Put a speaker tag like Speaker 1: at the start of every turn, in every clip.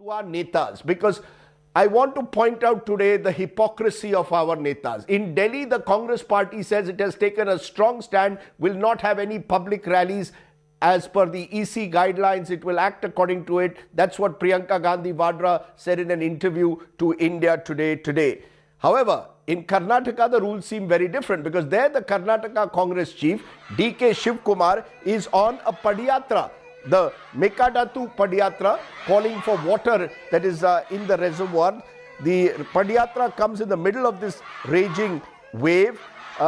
Speaker 1: to our netas, because I want to point out today the hypocrisy of our netas. In Delhi, the Congress party says it has taken a strong stand, will not have any public rallies as per the EC guidelines. It will act according to it. That's what Priyanka Gandhi Vadra said in an interview to India Today. However, in Karnataka, the rules seem very different, because there the Karnataka Congress chief, DK Shiv Kumar, is on a Padayatra, the Mekadatu Padayatra, calling for water that is in the reservoir. The Padayatra comes in the middle of this raging wave.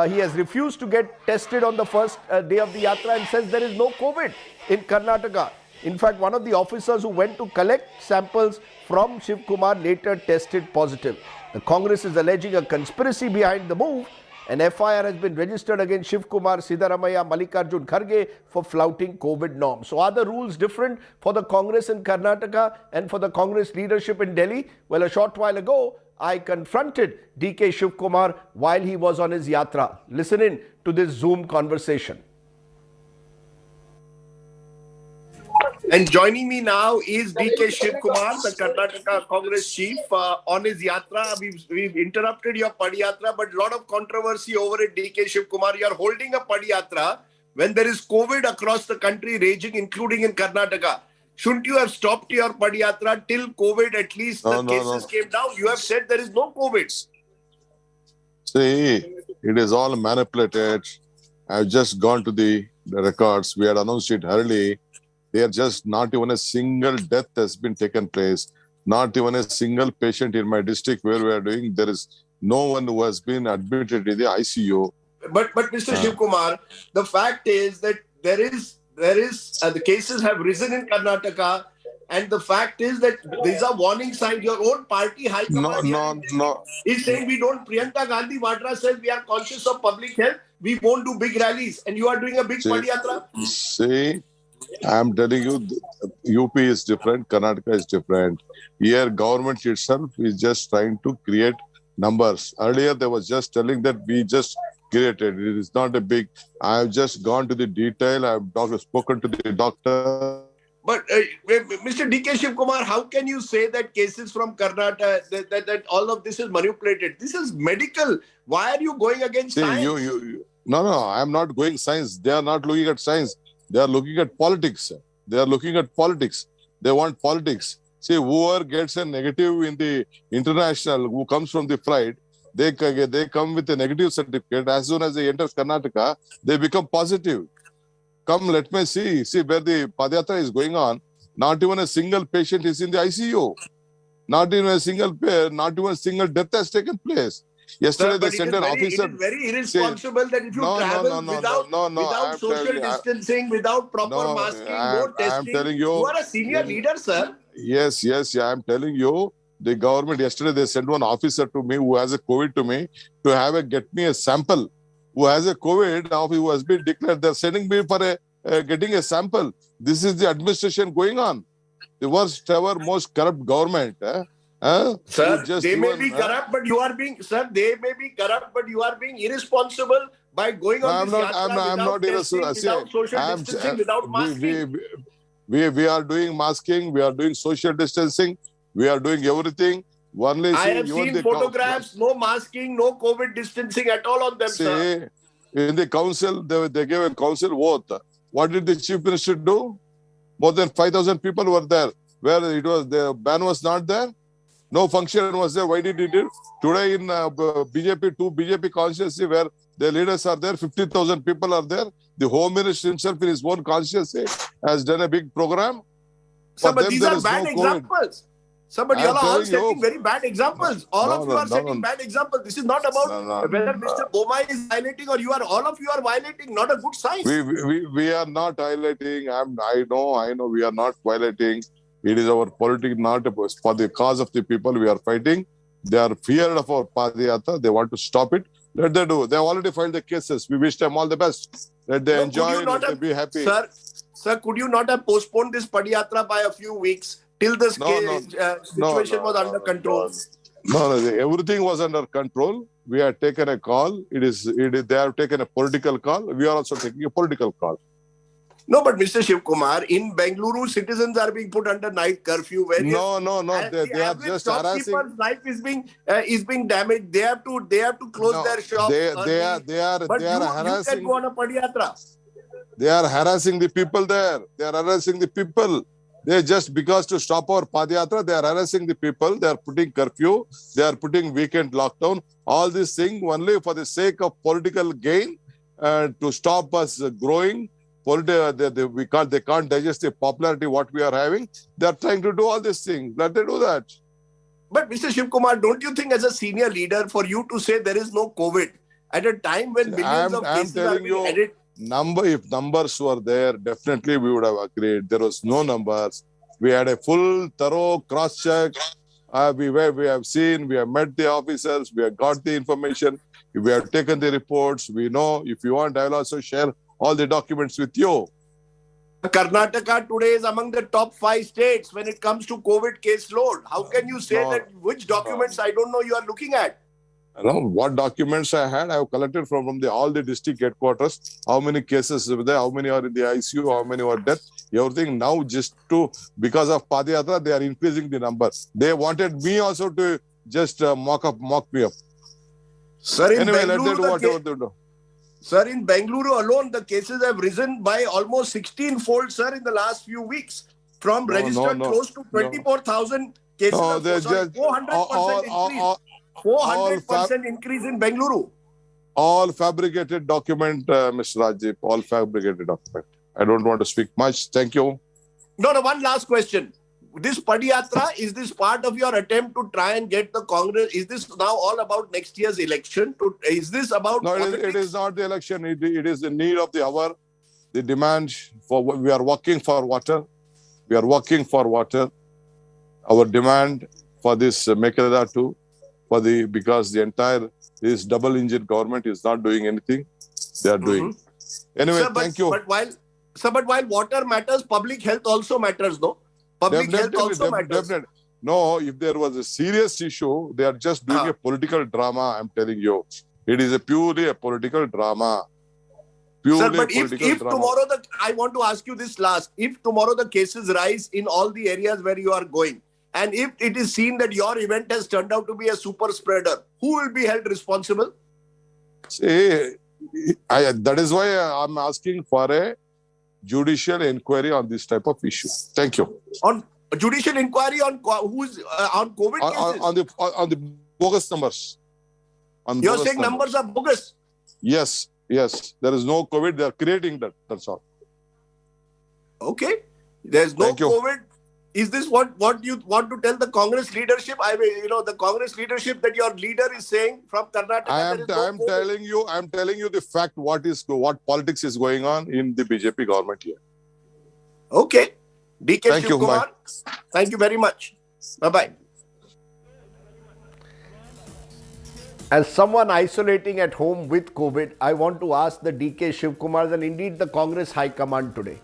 Speaker 1: He has refused to get tested on the first day of the yatra and says there is no COVID in Karnataka. In fact, one of the officers who went to collect samples from Shiv Kumar later tested positive. The Congress is alleging a conspiracy behind the move. An FIR has been registered against Shiv Kumar, Siddaramaiah, Mallikarjun Kharge for flouting COVID norms. So are the rules different for the Congress in Karnataka and for the Congress leadership in Delhi? Well, a short while ago, I confronted DK Shiv Kumar while he was on his yatra. Listen in to this Zoom conversation. And joining me now is DK Shiv Kumar, the Karnataka Congress chief, on his yatra. We've interrupted your Padayatra, but a lot of controversy over it, DK Shiv Kumar. You are holding a Padayatra when there is COVID across the country raging, including in Karnataka. Shouldn't you have stopped your Padayatra till COVID, at least the cases came down? You have said there is no COVID.
Speaker 2: See, it is all manipulated. I've just gone to the records. We had announced it early. There just not even a single death has been taken place. Not even a single patient in my district where we are doing. There is no one who has been admitted in the ICU.
Speaker 1: But Mr. Shiv Kumar, the fact is that there is the cases have risen in Karnataka, and the fact is that these are warning signs. Your own party high command is saying we don't. Priyanka Gandhi Vadra says we are conscious of public health. We won't do big rallies, and you are doing a big Padayatra.
Speaker 2: See, I'm telling you, UP is different, Karnataka is different. Here, government itself is just trying to create numbers. Earlier, they was just telling that we just created. It is not a big. I've just gone to the detail. I've spoken to the doctor.
Speaker 1: But Mr. DK Shiv Kumar, how can you say that cases from Karnataka, that all of this is manipulated? This is medical. Why are you going against science?
Speaker 2: No, I'm not going science. They are not looking at science. They are looking at politics. They are looking at politics. They want politics. See, whoever gets a negative in the international, who comes from the flight, they come with a negative certificate. As soon as they enter Karnataka, they become positive. Come, let me see. See where the Padayatra is going on. Not even a single patient is in the ICU. Not even a single death has taken place. Yesterday, they sent an officer.
Speaker 1: It is very irresponsible that if you travel without social distancing, without proper masking, no testing, you are a senior leader, sir.
Speaker 2: Yes, I'm telling you. The government, yesterday, they sent one officer to me who has a COVID to me to get me a sample. Who has a COVID, now who has been declared. They're sending me for getting a sample. This is the administration going on. The worst ever, most corrupt government.
Speaker 1: Sir, they may be corrupt, but you are being, they may be corrupt, but you are being irresponsible by going on this yatra without testing, without social distancing, without masking.
Speaker 2: We are doing masking, we are doing social distancing, we are doing everything.
Speaker 1: I have seen photographs, no masking, no COVID distancing at all on them, sir.
Speaker 2: In the council, they gave a council vote. What did the chief minister do? More than 5,000 people were there. Where the ban was not there. No function was there. Why did he do? Today in BJP, two BJP constituency where the leaders are there, 50,000 people are there. The Home Minister himself in his own constituency has done a big program.
Speaker 1: Sir, but these are bad examples. Somebody, you are all setting very bad examples. All of you are setting bad examples. This is not about whether Mr. Bomai is violating or all of you are violating. Not a good sign.
Speaker 2: We are not violating. I know we are not violating. It is our politics, not for the cause of the people we are fighting. They are feared of our Padayatra. They want to stop it. Let them do. They have already filed the cases. We wish them all the best. Let them enjoy. Let them be happy.
Speaker 1: Sir, could you not have postponed this Padayatra by a few weeks till the situation was under control?
Speaker 2: No, everything was under control. We have taken a call. They have taken a political call. We are also taking a political call.
Speaker 1: No, but Mr. Shiv Kumar, in Bengaluru, citizens are being put under night curfew.
Speaker 2: No, no, no.
Speaker 1: The
Speaker 2: They are
Speaker 1: average
Speaker 2: just harassing.
Speaker 1: shopkeeper's life is being damaged. They have to close
Speaker 2: No,
Speaker 1: their shops early. But
Speaker 2: they are
Speaker 1: you can go
Speaker 2: harassing.
Speaker 1: on a padiyatra.
Speaker 2: They are harassing the people there. They are harassing the people. They just because to stop our Padayatra, they are harassing the people. They are putting curfew. They are putting weekend lockdown. All these things only for the sake of political gain to stop us growing. They can't digest the popularity what we are having. They are trying to do all these things. Let them do that.
Speaker 1: But Mr. Shiv Kumar, don't you think as a senior leader for you to say there is no COVID at a time when millions of cases are being added?
Speaker 2: If numbers were there, definitely we would have agreed. There was no numbers. We had a full, thorough cross-check. We have seen, we have met the officers, we have got the information, we have taken the reports. We know. If you want, I will also share all the documents with you.
Speaker 1: Karnataka today is among the top 5 states when it comes to COVID case load. How can you say that which documents I don't know you are looking at?
Speaker 2: What documents I had, I have collected from all the district headquarters. How many cases were there? How many are in the ICU? How many were dead? Everything now because of Padayatra, they are increasing the number. They wanted me also to just mock me up.
Speaker 1: Sir,
Speaker 2: anyway, let them do whatever they do.
Speaker 1: Sir, in Bengaluru alone, the cases have risen by almost 16-fold, sir, in the last few weeks. From registered close to 24,000 cases.
Speaker 2: No, they're just
Speaker 1: 400% increase. 400% increase in Bengaluru.
Speaker 2: All fabricated document, Mr. Rajiv. All fabricated document. I don't want to speak much. Thank you.
Speaker 1: No, one last question. This Padiyatra, is this part of your attempt to try and get the Congress? Is this now all about next year's election? Is this about
Speaker 2: No, it is not the election. It is the need of the hour. The demand for, we are working for water. We are working for water. Our demand for this Mekedatu, because the entire this double engine government is not doing anything. They are doing. Anyway,
Speaker 1: sir,
Speaker 2: thank you.
Speaker 1: But while water matters, public health also matters, no? Public health also matters.
Speaker 2: Definitely. No, if there was a serious issue, they are just doing a political drama, I'm telling you. It is purely a political drama.
Speaker 1: Sir, but if tomorrow, I want to ask you this last. If tomorrow the cases rise in all the areas where you are going, and if it is seen that your event has turned out to be a super spreader, who will be held responsible?
Speaker 2: See, that is why I'm asking for a judicial inquiry on this type of issue. Thank you.
Speaker 1: On a judicial inquiry on who's on COVID cases?
Speaker 2: On the bogus numbers.
Speaker 1: You're saying numbers are bogus?
Speaker 2: Yes. There is no COVID. They are creating that. That's all.
Speaker 1: Okay. There's no COVID. Is this what you want to tell the Congress leadership? The Congress leadership that your leader is saying from Karnataka.
Speaker 2: I'm telling you the fact. What politics is going on in the BJP government here.
Speaker 1: Okay, DK Shiv Kumar. Thank you very much. Bye. As someone isolating at home with COVID, I want to ask the DK Shiv Kumar and indeed the Congress High Command today.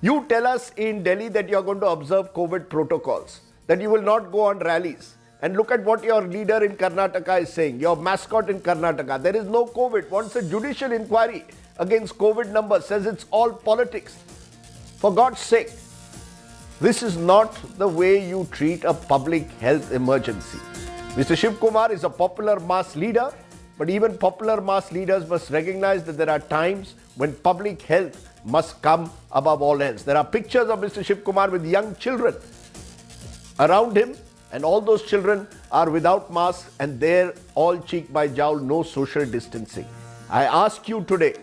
Speaker 1: You tell us in Delhi that you are going to observe COVID protocols, that you will not go on rallies. And look at what your leader in Karnataka is saying, your mascot in Karnataka. There is no COVID, wants a judicial inquiry against COVID numbers, says it's all politics. For God's sake, this is not the way you treat a public health emergency. Mr. Shiv Kumar is a popular mass leader, but even popular mass leaders must recognize that there are times when public health must come above all else. There are pictures of Mr. Shiv Kumar with young children around him, and all those children are without masks and they're all cheek by jowl, no social distancing. I ask you today,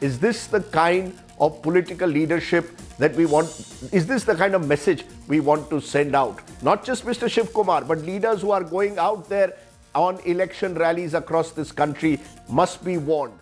Speaker 1: is this the kind of political leadership that we want? Is this the kind of message we want to send out? Not just Mr. Shiv Kumar, but leaders who are going out there on election rallies across this country must be warned.